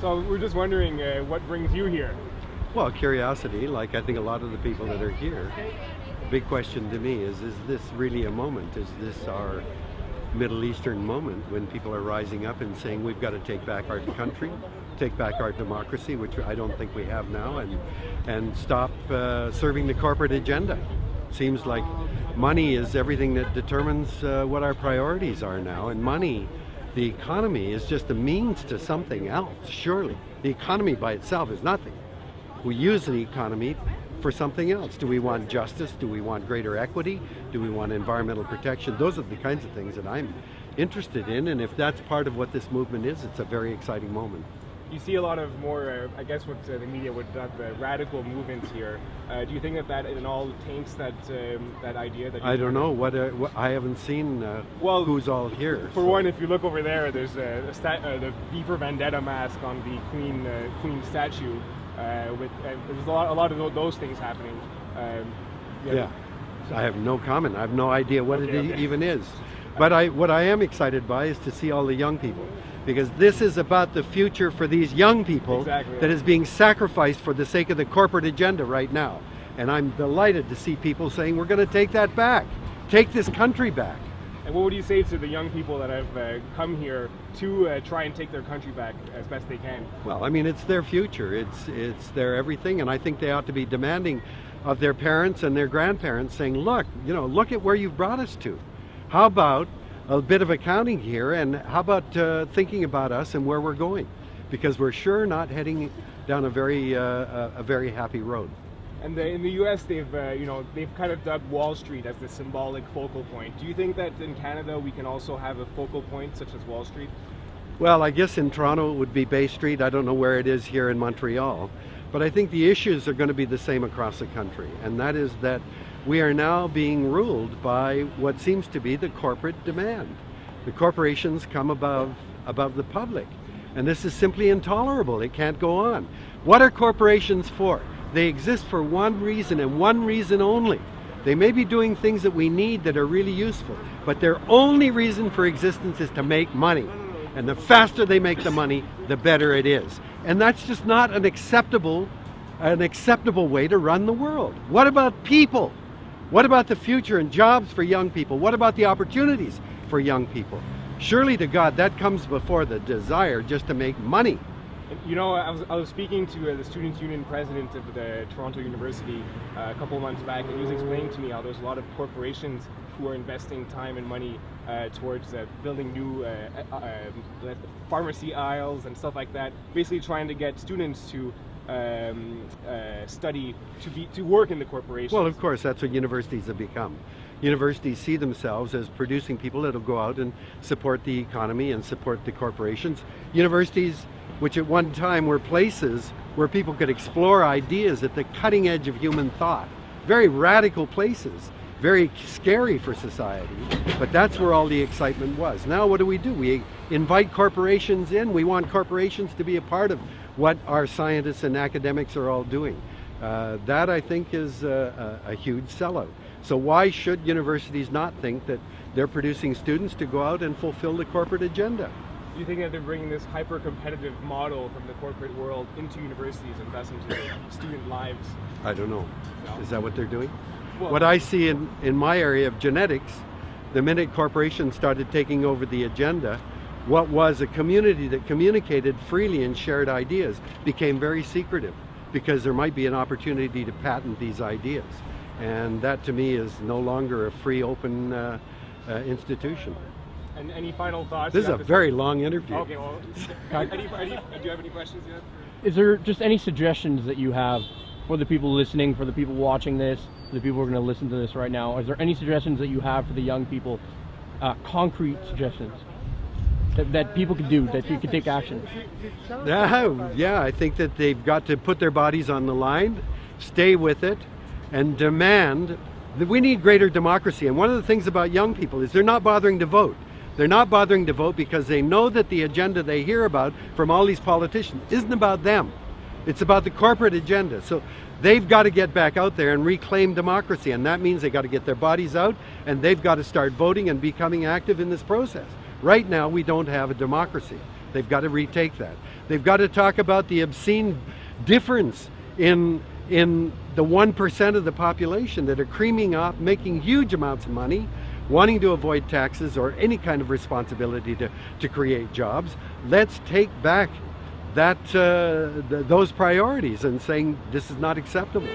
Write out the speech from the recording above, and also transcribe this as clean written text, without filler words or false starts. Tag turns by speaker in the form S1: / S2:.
S1: So we're just wondering what brings you here?
S2: Well, curiosity, like I think a lot of the people that are here. The big question to me is this really a moment? Is this our Middle Eastern moment when people are rising up and saying we've got to take back our country, take back our democracy, which I don't think we have now, and stop serving the corporate agenda? Seems like money is everything that determines what our priorities are now, and money, the economy, is just a means to something else, surely. The economy by itself is nothing. We use the economy for something else. Do we want justice? Do we want greater equity? Do we want environmental protection? Those are the kinds of things that I'm interested in, and if that's part of what this movement is, it's a very exciting moment.
S1: You see a lot of more, I guess what the media would dub the radical movements here. Do you think that in all taints that that idea? That
S2: I don't know. What I haven't seen
S1: well,
S2: who's all here.
S1: For one, if you look over there, there's the V for Vendetta mask on the Queen statue. There's a lot of those things happening.
S2: Yeah. I have no comment. I have no idea what it even is. But what I am excited by is to see all the young people, because this is about the future for these young people that is being sacrificed for the sake of the corporate agenda right now. And I'm delighted to see people saying we're going to take that back, take this country back.
S1: And what would you say to the young people that have come here to try and take their country back as best they can?
S2: Well, I mean, it's their future, it's their everything, and I think they ought to be demanding of their parents and their grandparents, saying, look, look at where you've brought us to. How about a bit of accounting here, and how about thinking about us and where we're going? Because we're sure not heading down a very happy road.
S1: And in the U.S., they've kind of dubbed Wall Street as the symbolic focal point. Do you think that in Canada we can also have a focal point such as Wall Street?
S2: Well, I guess in Toronto it would be Bay Street. I don't know where it is here in Montreal. But I think the issues are going to be the same across the country. And that is that we are now being ruled by what seems to be the corporate demand. The corporations come above the public. And this is simply intolerable. It can't go on. What are corporations for? They exist for one reason and one reason only. They may be doing things that we need that are really useful, but their only reason for existence is to make money. And the faster they make the money, the better it is. And that's just not an acceptable way to run the world. What about people? What about the future and jobs for young people? What about the opportunities for young people? Surely to God, that comes before the desire just to make money.
S1: You know, I was speaking to the Students' Union president of the Toronto University a couple of months back, and he was explaining to me how there's a lot of corporations who are investing time and money towards building new pharmacy aisles and stuff like that, basically trying to get students to study, to work in the corporations.
S2: Well, of course, that's what universities have become. Universities see themselves as producing people that will go out and support the economy and support the corporations. Universities, which at one time were places where people could explore ideas at the cutting edge of human thought. Very radical places, very scary for society, but that's where all the excitement was. Now what do? We invite corporations in. We want corporations to be a part of what our scientists and academics are all doing. That, I think, is a huge sellout. So why should universities not think that they're producing students to go out and fulfill the corporate agenda?
S1: Do you think that they're bringing this hyper-competitive model from the corporate world into universities and thus into student lives?
S2: I don't know. No. Is that what they're doing?
S1: Well,
S2: what I see in my area of genetics, the minute corporations started taking over the agenda, what was a community that communicated freely and shared ideas became very secretive, because there might be an opportunity to patent these ideas. And that, to me, is no longer a free, open institution.
S1: And any final thoughts?
S2: This is a very long interview.
S1: Okay, well, do you have any questions yet?
S3: Is there just any suggestions that you have for the people listening, for the people watching this, for the people who are going to listen to this right now? Is there any suggestions that you have for the young people, concrete suggestions that people could do, that you could take action?
S2: Yeah, I think that they've got to put their bodies on the line, stay with it, and demand that we need greater democracy. And one of the things about young people is they're not bothering to vote. They're not bothering to vote because they know that the agenda they hear about from all these politicians isn't about them. It's about the corporate agenda. So they've got to get back out there and reclaim democracy. And that means they've got to get their bodies out, and they've got to start voting and becoming active in this process. Right now, we don't have a democracy. They've got to retake that. They've got to talk about the obscene difference in the 1% of the population that are creaming up, making huge amounts of money, wanting to avoid taxes or any kind of responsibility to create jobs. Let's take back that those priorities and saying this is not acceptable.